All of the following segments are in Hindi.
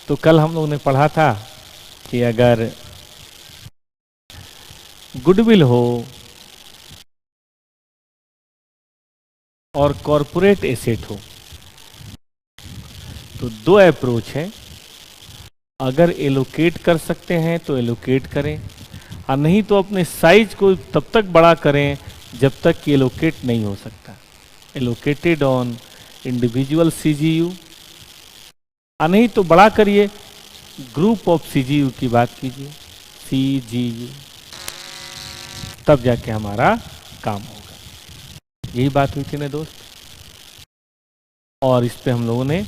तो कल हम लोगों ने पढ़ा था कि अगर गुडविल हो और कॉरपोरेट एसेट हो तो दो अप्रोच है। अगर एलोकेट कर सकते हैं तो एलोकेट करें, और नहीं तो अपने साइज को तब तक बड़ा करें जब तक कि एलोकेट नहीं हो सकता। एलोकेटेड ऑन इंडिविजुअल सीजीयू, और नहीं तो बड़ा करिए, ग्रुप ऑफ सीजीयू की बात कीजिए, सीजीयू, तब जाके हमारा काम होगा। यही बात हुई थी ना दोस्त, और इस पे हम लोगों ने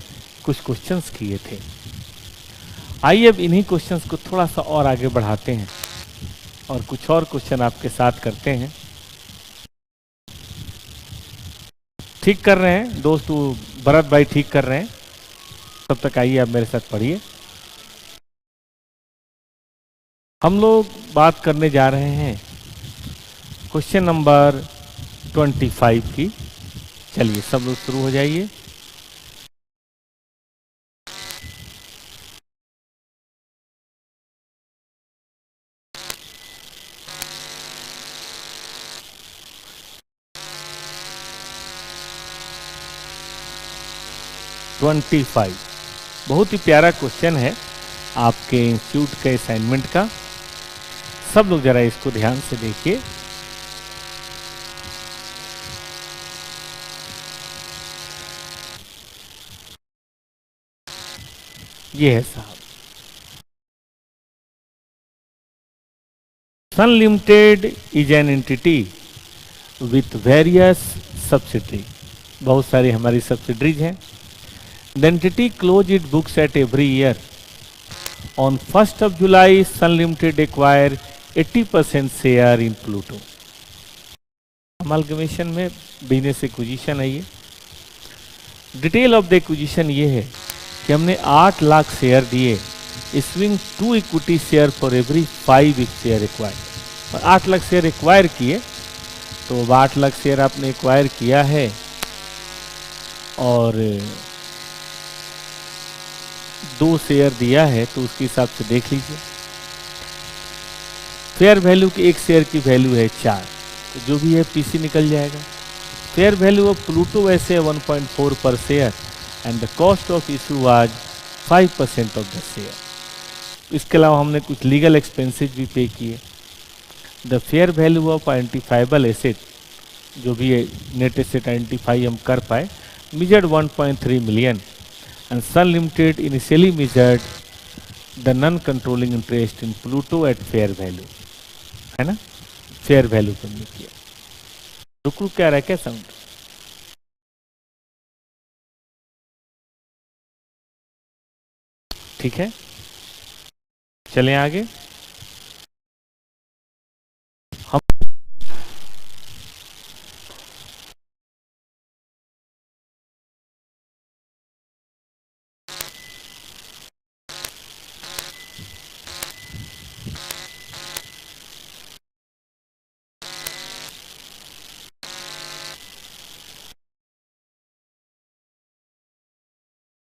कुछ क्वेश्चंस किए थे। आइए अब इन्हीं क्वेश्चंस को थोड़ा सा और आगे बढ़ाते हैं और कुछ और क्वेश्चन आपके साथ करते हैं। ठीक कर रहे हैं दोस्त, वो भरत भाई ठीक कर रहे हैं, तब तक आइए आप मेरे साथ पढ़िए। हम लोग बात करने जा रहे हैं क्वेश्चन नंबर 25 की। चलिए सब लोग शुरू हो जाइए। बहुत ही प्यारा क्वेश्चन है आपके इंस्टीट्यूट के असाइनमेंट का। सब लोग जरा इसको ध्यान से देखिए। ये है साहब, Sun limited is an entity with various subsidiary. बहुत सारी हमारी सब्सिडरीज हैं। The entity close its books at every year. On 1st of July, Sun Limited acquire 80% share in Pluto. Amalgamation में बिजनेस एक्विजिशन है ये। डिटेल ऑफ द एक्विजिशन ये है कि हमने 8 लाख शेयर दिए, इस्विंग 2 equity share for every 5 share acquire. और 8 लाख शेयर एक्वायर किए, तो 8 लाख शेयर आपने एक्वायर किया है और 2 शेयर दिया है, तो उसके हिसाब से देख लीजिए। फेयर वैल्यू की एक शेयर की वैल्यू है 4, तो जो भी है पीसी निकल जाएगा। फेयर वैल्यू ऑफ प्लूटो वैसे 1.4 पर share and the cost of issue was 5% of the share. इसके अलावा हमने कुछ लीगल एक्सपेंसेस भी पे किए। The fair value of identifiable asset, जो भी है नेट एसेट आइडेंटिफाई हम कर पाए, measured 1.3 million. And Sun Limited initially measured the non-controlling interest in Pluto at fair value, है ना, फेयर वैल्यू पे हमने किया। रुक रुक क्या रहा है क्या साउंड? ठीक है, चलें आगे। हम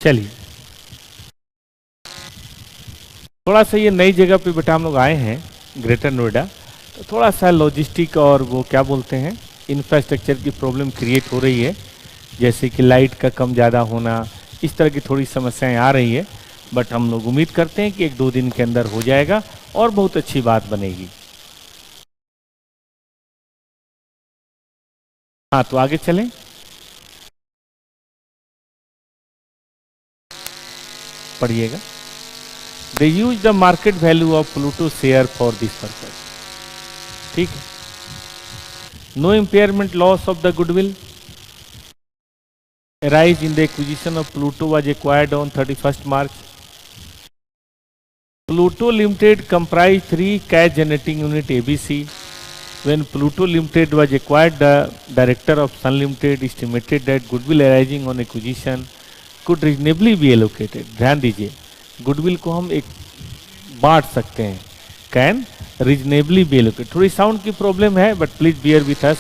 चलिए, थोड़ा सा ये नई जगह पे बेटा हम लोग आए हैं, ग्रेटर नोएडा, तो थोड़ा सा लॉजिस्टिक और वो क्या बोलते हैं इंफ्रास्ट्रक्चर की प्रॉब्लम क्रिएट हो रही है, जैसे कि लाइट का कम ज़्यादा होना, इस तरह की थोड़ी समस्याएं आ रही है। बट हम लोग उम्मीद करते हैं कि 1-2 दिन के अंदर हो जाएगा और बहुत अच्छी बात बनेगी। हाँ, तो आगे चलें। पढ़िएगा। They use the market value of Pluto share for this purpose. ठीक है। No impairment loss of the goodwill arise in the acquisition of Pluto was acquired on 31st March. Pluto Limited comprised 3 cash generating unit ABC. When Pluto Limited was acquired, the director of Sun Limited estimated that goodwill arising on acquisition could reasonably be allocated. ध्यान दीजिए, गुडविल को हम एक बांट सकते हैं, कैन रीजनेबली बी एलोकेटेड। थोड़ी साउंड की प्रॉब्लम है, but please bear with us.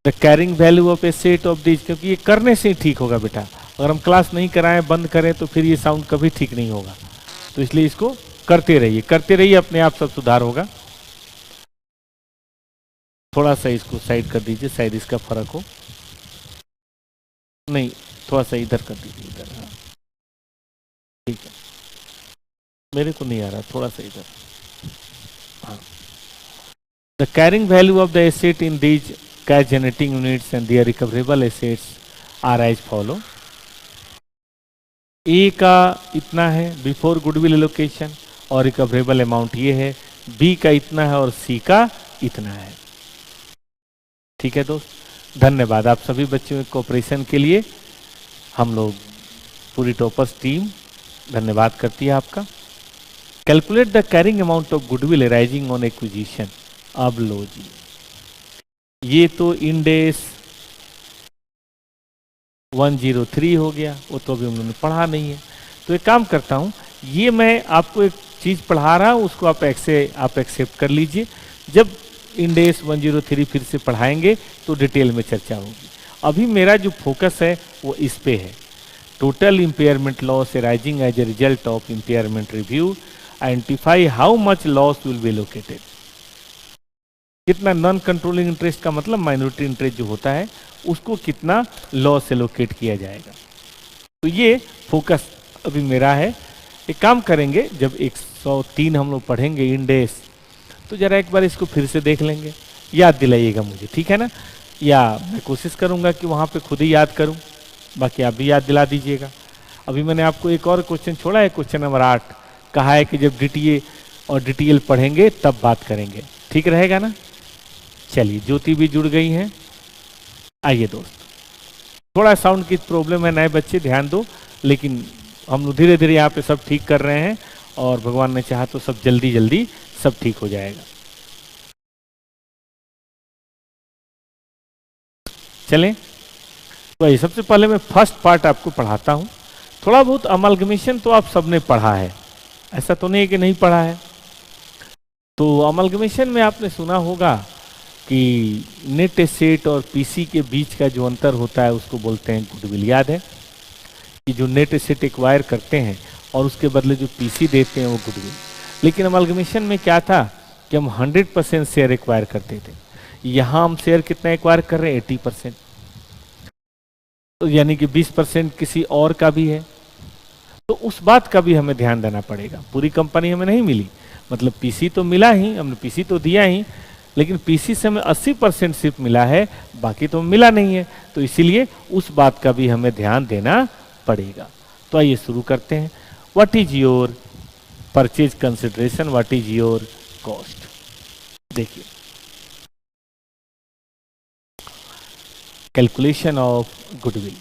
The carrying value of asset of this, क्योंकि ये करने से ही ठीक होगा बेटा। अगर हम क्लास नहीं कराएं, बंद करें, तो फिर ये साउंड कभी ठीक नहीं होगा। तो इसलिए इसको करते रहिए, अपने आप सब सुधार होगा। थोड़ा सा इसको साइड कर दीजिए, शायद इसका फर्क हो। नहीं, थोड़ा सा इधर कर दीजिए, इधर। हाँ ठीक है, मेरे को नहीं आ रहा, थोड़ा सा इधर। हाँ, the carrying value of the asset in these cash generating units and their recoverable assets are as follow. A का इतना है बिफोर गुडविल एलोकेशन और रिकवरेबल अमाउंट ये है, बी का इतना है और सी का इतना है। ठीक है दोस्त, धन्यवाद आप सभी बच्चों के कोऑपरेशन के लिए। हम लोग पूरी टॉपर्स टीम धन्यवाद करती है आपका। Calculate the carrying amount of goodwill arising on acquisition. अब लो जी, ये तो इंडेस 103 हो गया, वो तो अभी उन्होंने पढ़ा नहीं है। तो एक काम करता हूँ, ये मैं आपको एक चीज़ पढ़ा रहा हूँ, उसको आप एक्सेप्ट कर लीजिए। जब इंडेस 103 फिर से पढ़ाएंगे तो डिटेल में चर्चा होगी। अभी मेरा जो फोकस है वो इस पे है। Total impairment loss arising as a result of impairment review, identify how much loss will be located. कितना नॉन कंट्रोलिंग इंटरेस्ट का मतलब माइनॉरिटी इंटरेस्ट जो होता है, उसको कितना लॉस एलोकेट किया जाएगा। तो ये फोकस अभी मेरा है। एक काम करेंगे, जब 103 हम लोग पढ़ेंगे इंडेस, तो जरा एक बार इसको फिर से देख लेंगे, याद दिलाइएगा मुझे, ठीक है ना? या मैं कोशिश करूंगा कि वहाँ पे खुद ही याद करूं, बाकी आप भी याद दिला दीजिएगा। अभी मैंने आपको एक और क्वेश्चन छोड़ा है, क्वेश्चन नंबर 8, कहा है कि जब डीटीए और डीटीएल पढ़ेंगे तब बात करेंगे, ठीक रहेगा ना? चलिए, ज्योति भी जुड़ गई हैं। आइए दोस्त, थोड़ा साउंड की प्रॉब्लम है, नए बच्चे ध्यान दो, लेकिन हम लोग धीरे धीरे यहाँ पे सब ठीक कर रहे हैं और भगवान ने चाहा तो सब जल्दी जल्दी सब ठीक हो जाएगा। चलें, तो ये सबसे पहले मैं फर्स्ट पार्ट आपको पढ़ाता हूँ। थोड़ा बहुत अमलगमेशन तो आप सबने पढ़ा है, ऐसा तो नहीं कि नहीं पढ़ा है। तो अमलगमेशन में आपने सुना होगा कि नेट एसेट और पीसी के बीच का जो अंतर होता है उसको बोलते हैं गुडविल। याद है कि जो नेट एसेट एक्वायर करते हैं और उसके बदले जो पीसी देते हैं वो गुडविल। लेकिन अमलगमेशन में क्या था कि हम 100% शेयर एक्वायर करते थे। यहाँ हम शेयर कितना एक्वायर कर रहे हैं? 80%। तो यानी कि 20% किसी और का भी है। तो उस बात का भी हमें ध्यान देना पड़ेगा। पूरी कंपनी हमें नहीं मिली, मतलब पीसी तो मिला ही, हमने पीसी तो दिया ही, लेकिन पीसी से हमें 80% सिर्फ मिला है, बाकी तो मिला नहीं है। तो इसीलिए उस बात का भी हमें ध्यान देना पड़ेगा। तो आइए शुरू करते हैं। What is your purchase consideration, what is your cost? देखिए, कैलकुलेशन ऑफ गुडविल।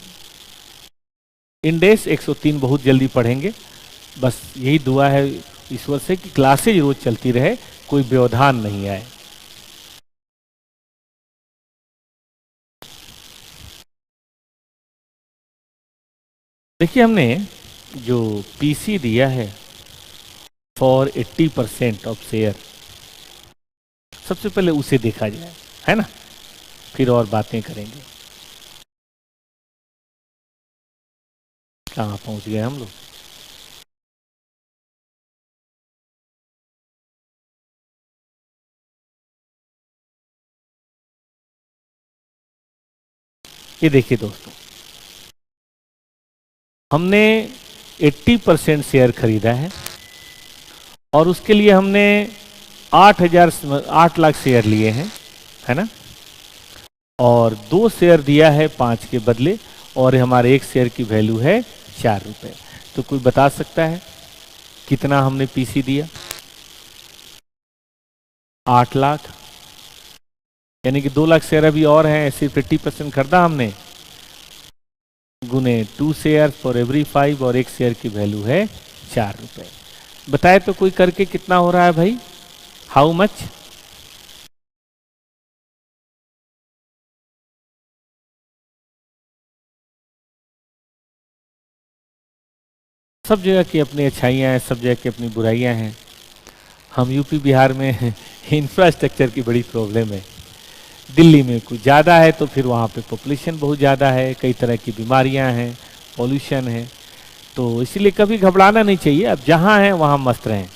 इंडेस 103 बहुत जल्दी पढ़ेंगे, बस यही दुआ है ईश्वर से कि क्लासेज रोज चलती रहे, कोई व्यवधान नहीं आए। देखिए, हमने जो पीसी दिया है फॉर 80% ऑफ शेयर, सबसे पहले उसे देखा जाए, है ना? फिर और बातें करेंगे। कहाँ पहुंच गए हम लोग? ये देखिए दोस्तों, हमने 80% शेयर खरीदा है और उसके लिए हमने 8 लाख शेयर लिए हैं, है ना? और 2 शेयर दिया है 5 के बदले, और हमारे 1 शेयर की वैल्यू है 4 रुपए। तो कोई बता सकता है कितना हमने पीसी दिया? 8 लाख, यानी कि 2 लाख शेयर अभी और हैं, सिर्फ 80% खरीदा हमने, गुने 2 शेयर फॉर एवरी 5, और 1 शेयर की वैल्यू है 4 रुपए। बताए तो कोई करके कितना हो रहा है भाई? How much? सब जगह की अपनी अच्छाइयाँ हैं, सब जगह की अपनी बुराइयाँ हैं। हम यूपी बिहार में इंफ्रास्ट्रक्चर की बड़ी प्रॉब्लम है। दिल्ली में कुछ ज़्यादा है तो फिर वहाँ पे पॉपुलेशन बहुत ज़्यादा है, कई तरह की बीमारियाँ हैं, पॉल्यूशन है, तो इसीलिए कभी घबराना नहीं चाहिए। अब जहाँ हैं वहाँ मस्त रहें,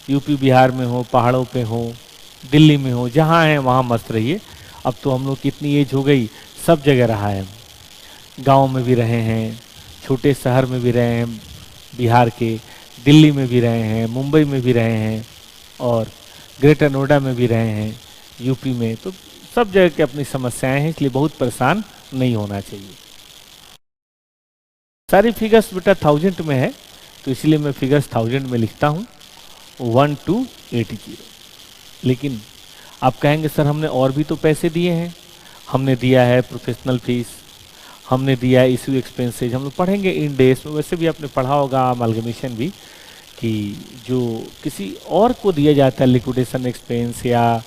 यूपी बिहार में हो, पहाड़ों पे हो, दिल्ली में हो, जहाँ हैं वहाँ मस्त रहिए। अब तो हम लोग की इतनी एज हो गई, सब जगह रहा है, गांव में भी रहे हैं, छोटे शहर में भी रहे हैं बिहार के, दिल्ली में भी रहे हैं, मुंबई में भी रहे हैं, और ग्रेटर नोएडा में भी रहे हैं, यूपी में। तो सब जगह की अपनी समस्याएं हैं, इसलिए बहुत परेशान नहीं होना चाहिए। सारी फिगर्स बेटा 1000 में है, तो इसलिए मैं फिगर्स 1000 में लिखता हूँ, 1 to 80। लेकिन आप कहेंगे सर हमने और भी तो पैसे दिए हैं, हमने दिया है प्रोफेशनल फीस, हमने दिया है इशू एक्सपेंसेज, हम लोग पढ़ेंगे इन डेज में, वैसे भी आपने पढ़ा होगा अमालगमेशन भी, कि जो किसी और को दिया जाता है लिक्विडेशन एक्सपेंस या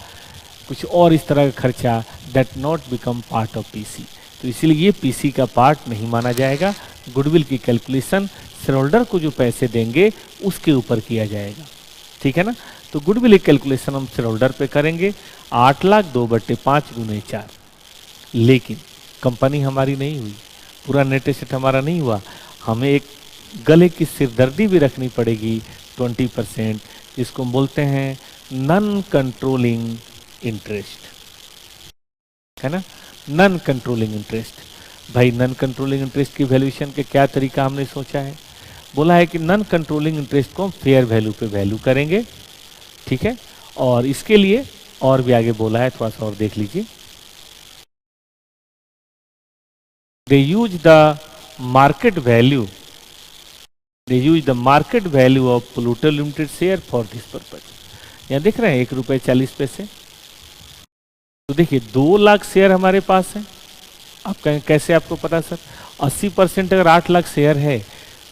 कुछ और इस तरह का खर्चा, that not become part of PC. तो इसीलिए ये पीसी का पार्ट नहीं माना जाएगा। गुडविल की कैलकुलेशन शेयर होल्डर को जो पैसे देंगे उसके ऊपर किया जाएगा, ठीक है ना। तो गुडविल की कैलकुलेशन हम शेयर होल्डर पे करेंगे 8 लाख 2/5 गुने 4। लेकिन कंपनी हमारी नहीं हुई, पूरा नेट एसेट हमारा नहीं हुआ, हमें एक गले की सिरदर्दी भी रखनी पड़ेगी 20%, जिसको हम बोलते हैं नॉन कंट्रोलिंग इंटरेस्ट, है ना, नॉन कंट्रोलिंग इंटरेस्ट। भाई नॉन कंट्रोलिंग इंटरेस्ट की वैल्यूएशन के क्या तरीका हमने सोचा है, बोला है कि नॉन कंट्रोलिंग इंटरेस्ट को हम फेयर वैल्यू पे वैल्यू करेंगे, ठीक है। और इसके लिए और भी आगे बोला है, थोड़ा सा और देख लीजिए। They use the market value. They use the market value of polluter limited share for this purpose. यहाँ देख रहे हैं 1 रुपये 40 पैसे। तो देखिए 2 लाख शेयर हमारे पास है। आप कहें कैसे आपको पता सर? 80% अगर 8 लाख शेयर है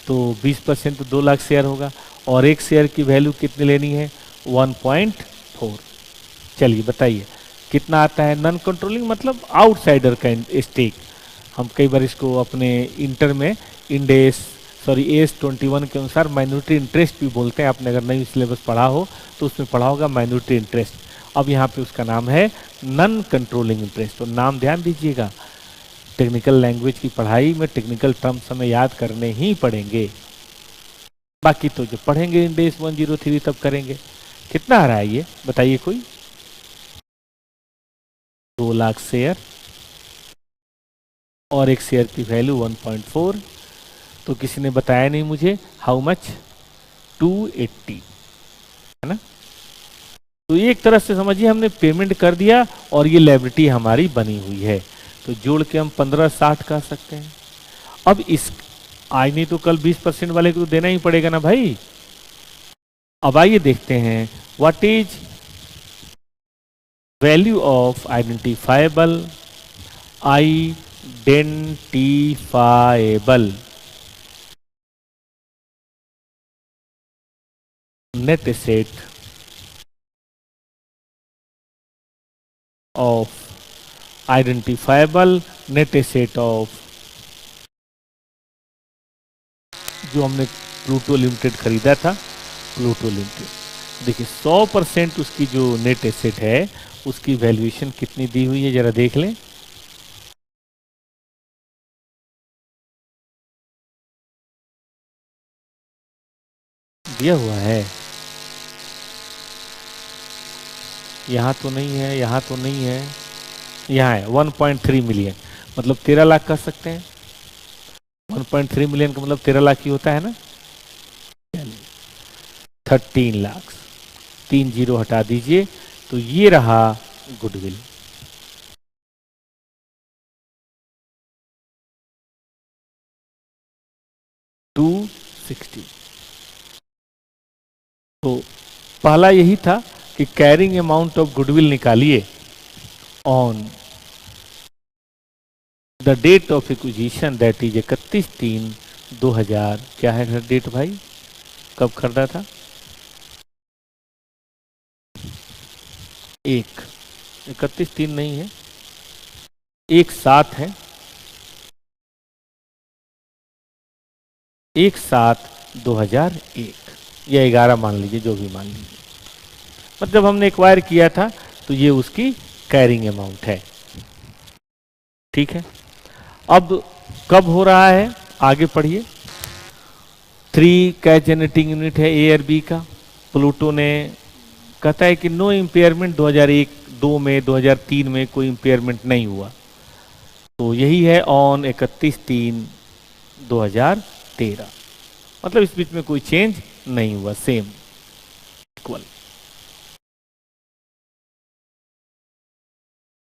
तो 20% तो 2 लाख शेयर होगा, और एक शेयर की वैल्यू कितनी लेनी है? 1.4। चलिए बताइए कितना आता है? नॉन कंट्रोलिंग मतलब आउटसाइडर का स्टेक। हम कई बार इसको अपने इंटर में AS 21 के अनुसार माइनॉरिटी इंटरेस्ट भी बोलते हैं। आपने अगर नई सिलेबस पढ़ा हो तो उसमें पढ़ा होगा माइनॉरिटी इंटरेस्ट। अब यहाँ पे उसका नाम है नॉन कंट्रोलिंग इंटरेस्ट। तो नाम ध्यान दीजिएगा, टेक्निकल लैंग्वेज की पढ़ाई में टेक्निकल टर्म्स हमें याद करने ही पड़ेंगे, बाकी तो जो पढ़ेंगे इन डेज 103 तब करेंगे। कितना आ रहा है ये बताइए कोई? 2 लाख शेयर और एक शेयर की वैल्यू 1.4। तो किसी ने बताया नहीं मुझे हाउ मच? 280, है ना। तो एक तरह से समझिए हमने पेमेंट कर दिया और ये लायबिलिटी हमारी बनी हुई है। तो जोड़ के हम 1560 कह सकते हैं। अब इस आज नहीं तो कल 20% वाले को तो देना ही पड़ेगा ना भाई। अब आइए देखते हैं what is value of identifiable net asset of identifiable net asset of जो हमने प्लूटो लिमिटेड खरीदा था, प्लूटो लिमिटेड। देखिए 100% उसकी जो नेट एसेट है उसकी वैल्यूएशन कितनी दी हुई है जरा देख लें। दिया हुआ है, यहाँ तो नहीं है, यहाँ तो नहीं है, यहाँ है 1.3 मिलियन, मतलब 13 लाख कह सकते हैं। 1.3 मिलियन का मतलब 13 लाख ही होता है ना। 13 लाख, 3 जीरो हटा दीजिए तो ये रहा गुडविल। $260। तो पहला यही था कि कैरिंग अमाउंट ऑफ गुडविल निकालिए on the date of acquisition, that is 31/3/2000। क्या है डेट भाई, कब खरीदा था? 31/3 नहीं है, 1/7 है, 1/7/2001 या 11 मान लीजिए, जो भी मान लीजिए। मतलब हमने एक्वायर किया था तो ये उसकी कैरिंग अमाउंट है, ठीक है। अब कब हो रहा है? आगे पढ़िए। 3 कैश जनरेटिंग यूनिट है ए और बी का। प्लूटो ने कहता है कि नो इम्पेयरमेंट, 2001 2 में 2003 में कोई इम्पेयरमेंट नहीं हुआ। तो यही है ऑन 31/3/2013, मतलब इस बीच में कोई चेंज नहीं हुआ, सेम इक्वल।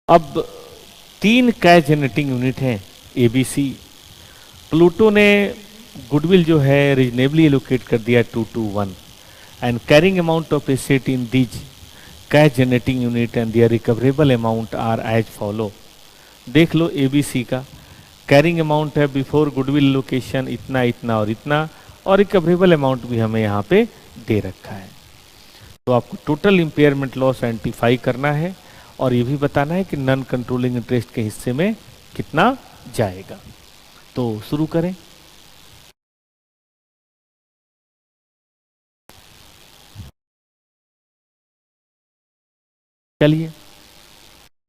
अब 3 कैश जनरेटिंग यूनिट हैं एबीसी। प्लूटो ने गुडविल जो है रीजनेबली एलोकेट कर दिया 221 and carrying amount of asset in these cash generating unit and their recoverable amount are as follow. देख लो एबीसी का कैरिंग अमाउंट है बिफोर गुडविल एलोकेशन इतना इतना और इतना, और रिकवरेबल अमाउंट भी हमें यहाँ पे दे रखा है। तो आपको टोटल इम्पेयरमेंट लॉस आइडेंटिफाई करना है और ये भी बताना है कि नॉन कंट्रोलिंग इंटरेस्ट के हिस्से में कितना जाएगा। तो शुरू करें। चलिए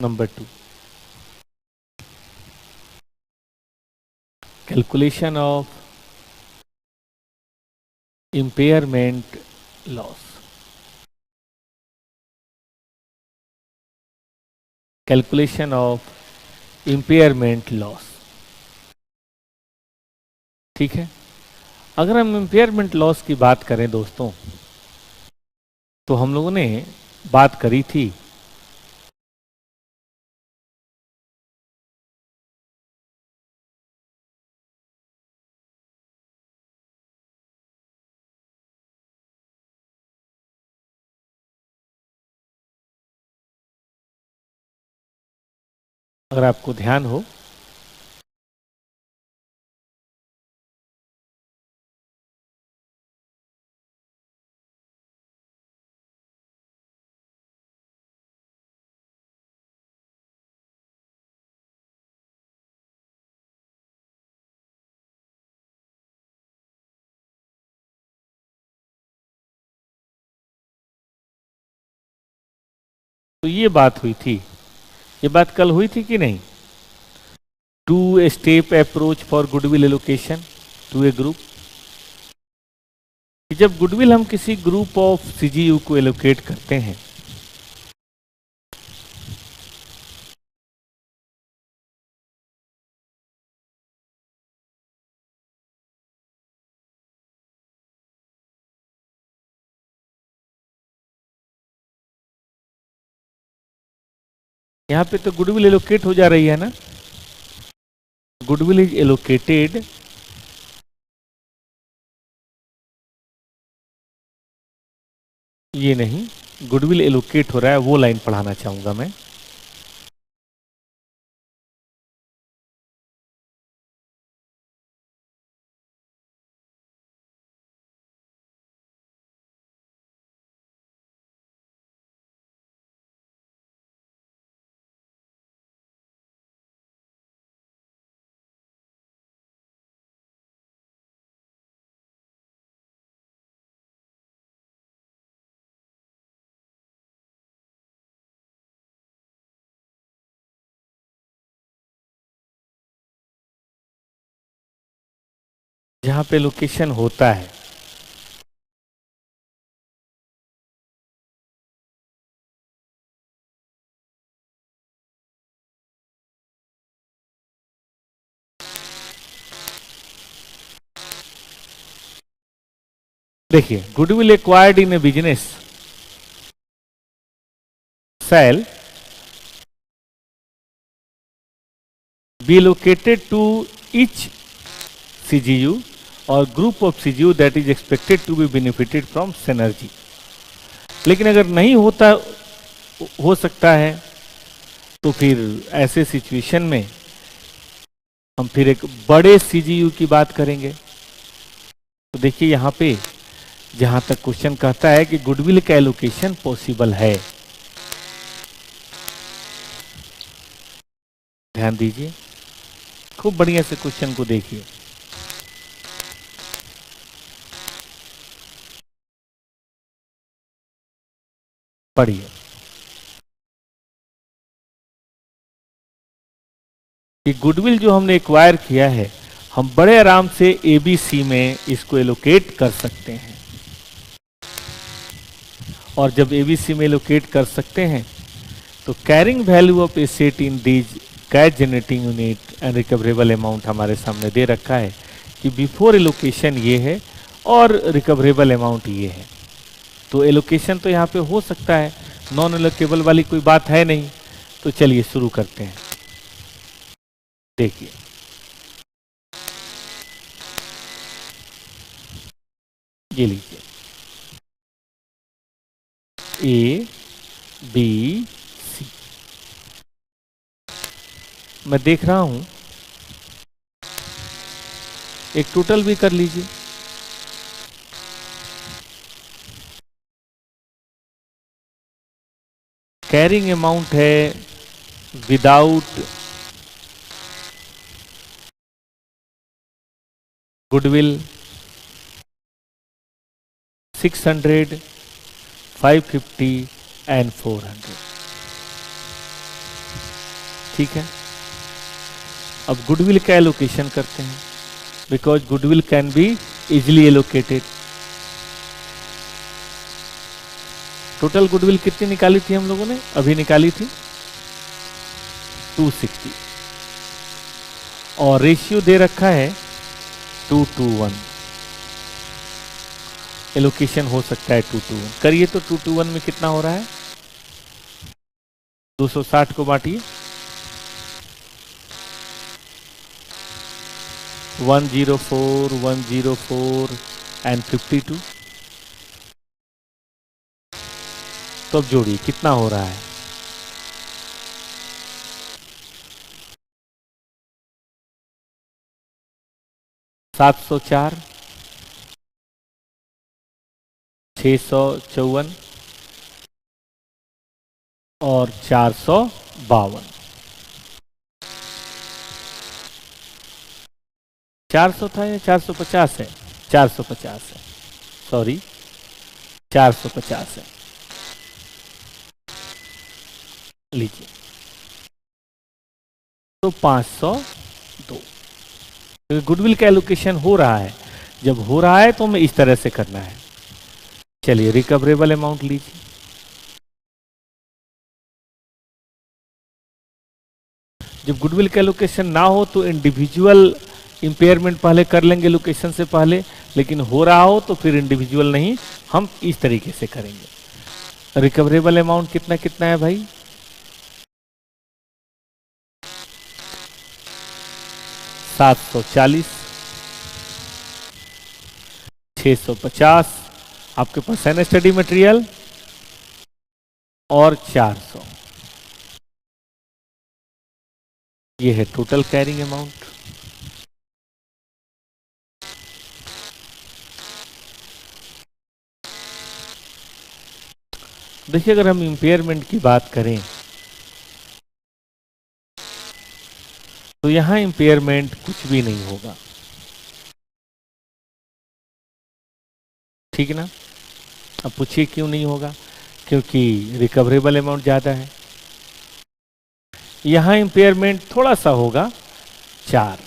number 2, calculation of impairment loss. Calculation of impairment loss, ठीक है। अगर हम इम्पेयरमेंट लॉस की बात करें दोस्तों, तो हम लोगों ने बात करी थी अगर आपको ध्यान हो, तो ये बात हुई थी, ये बात कल हुई थी कि नहीं? 2 step approach for goodwill allocation to a group. जब गुडविल हम किसी ग्रुप ऑफ सीजीयू को एलोकेट करते हैं, यहाँ पे तो गुडविल एलोकेट हो जा रही है ना। गुडविल इज एलोकेटेड ये नहीं, गुडविल एलोकेट हो रहा है, वो लाइन पढ़ाना चाहूंगा मैं। जहां पे लोकेशन होता है, देखिए goodwill acquired in A business shall be allocated to each CGU or group of CGU that is expected to be benefited from synergy। लेकिन अगर नहीं होता, हो सकता है, तो फिर ऐसे सिचुएशन में हम फिर एक बड़े सीजीयू की बात करेंगे। तो देखिए यहाँ पे जहां तक क्वेश्चन कहता है कि गुडविल का एलोकेशन पॉसिबल है, ध्यान दीजिए, खूब बढ़िया से क्वेश्चन को देखिए। पढ़िए कि गुडविल जो हमने एक्वायर किया है, हम बड़े आराम से ABC में इसको एलोकेट कर सकते हैं। और जब ABC में एलोकेट कर सकते हैं तो carrying value of asset in these cash generating unit and recoverable amount हमारे सामने दे रखा है कि बिफोर एलोकेशन ये है और रिकवरेबल अमाउंट ये है। तो एलोकेशन तो यहाँ पे हो सकता है, नॉन एलोकेबल वाली कोई बात है नहीं। तो चलिए शुरू करते हैं। देखिए ये लीजिए A B C, मैं देख रहा हूं, एक टोटल भी कर लीजिए। कैरिंग अमाउंट है विदाउट गुडविल 600, 550 एंड 400। ठीक है, अब गुडविल का एलोकेशन करते हैं because goodwill can be easily allocated. Total goodwill कितनी निकाली थी हम लोगों ने? अभी निकाली थी 260 और रेशियो दे रखा है 2:1। एलोकेशन हो सकता है 2:1। करिए तो 2:1 में कितना हो रहा है? 260 को बांटिए 104, 104 एंड 52। तो अब जोड़िए कितना हो रहा है? 704, 654 और 452। 400 था या 450 है? 450 है, सॉरी 450 है। लीजिए तो 502। तो गुडविल का एलोकेशन हो रहा है, जब हो रहा है तो हमें इस तरह से करना है। चलिए रिकवरेबल अमाउंट लीजिए। जब गुडविल का एलोकेशन ना हो तो इंडिविजुअल इंपेयरमेंट पहले कर लेंगे एलोकेशन से पहले, लेकिन हो रहा हो तो फिर इंडिविजुअल नहीं, हम इस तरीके से करेंगे। रिकवरेबल अमाउंट कितना कितना है भाई? 740, 650 आपके पास है ना स्टडी मटेरियल, और 400। ये है टोटल कैरिंग अमाउंट। देखिए अगर हम इंपेयरमेंट की बात करें तो यहां इंपेयरमेंट कुछ भी नहीं होगा, ठीक ना? अब पूछिए क्यों नहीं होगा? क्योंकि रिकवरेबल अमाउंट ज्यादा है। यहां इंपेयरमेंट थोड़ा सा होगा 4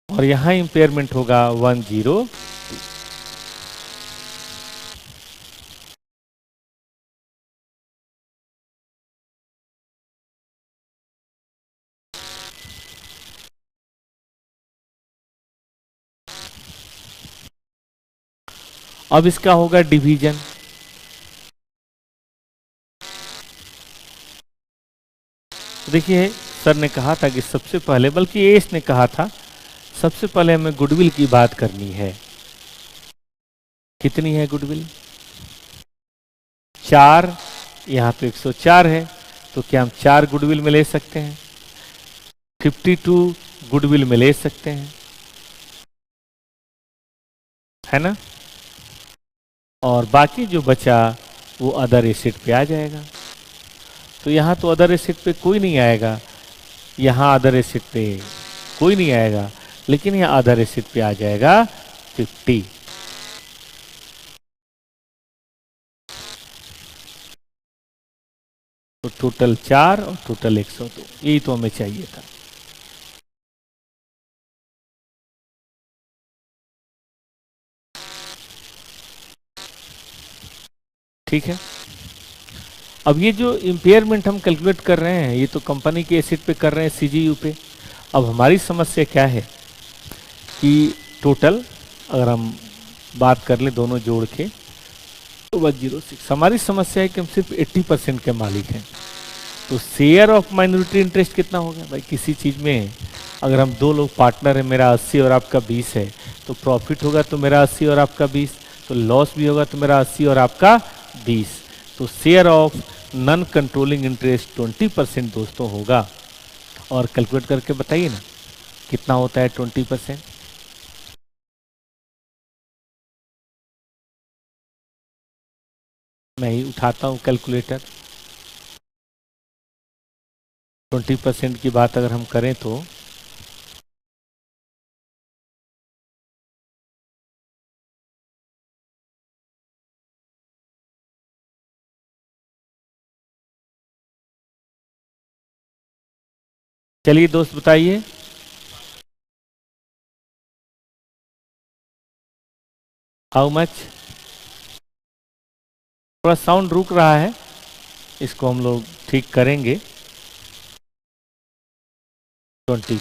और यहां इंपेयरमेंट होगा 102। अब इसका होगा डिवीजन। देखिए सर ने कहा था कि सबसे पहले, बल्कि एस ने कहा था सबसे पहले हमें गुडविल की बात करनी है। कितनी है गुडविल? 4। यहां तो 104 है, तो क्या हम 4 गुडविल में ले सकते हैं? 52 गुडविल में ले सकते हैं, है ना? और बाकी जो बचा वो अदर एसेट पे आ जाएगा। तो यहां तो अदर एसेट पे कोई नहीं आएगा, यहां अदर एसेट पे कोई नहीं आएगा, लेकिन यहां अदर एसेट पे आ जाएगा 50। तो टोटल 4 और टोटल 102, यही तो हमें चाहिए था। ठीक है। अब ये जो इम्पेयरमेंट हम कैलकुलेट कर रहे हैं ये तो कंपनी के एसेट पे कर रहे हैं, सीजीयू पे। अब हमारी समस्या क्या है कि टोटल अगर हम बात कर ले दोनों जोड़ के तो 106, हमारी समस्या है कि हम सिर्फ 80% के मालिक हैं। तो शेयर ऑफ माइनॉरिटी इंटरेस्ट कितना होगा भाई? किसी चीज़ में अगर हम दो लोग पार्टनर हैं, मेरा 80 और आपका 20 है, तो प्रॉफिट होगा तो मेरा 80 और आपका 20, तो लॉस भी होगा तो मेरा 80 और आपका 20। तो share of non controlling interest 20% दोस्तों होगा। और कैलकुलेट करके बताइए ना कितना होता है 20%। मैं ही उठाता हूँ कैलकुलेटर। 20% की बात अगर हम करें तो चलिए दोस्त बताइए। How much? थोड़ा साउंड रुक रहा है, इसको हम लोग ठीक करेंगे। 20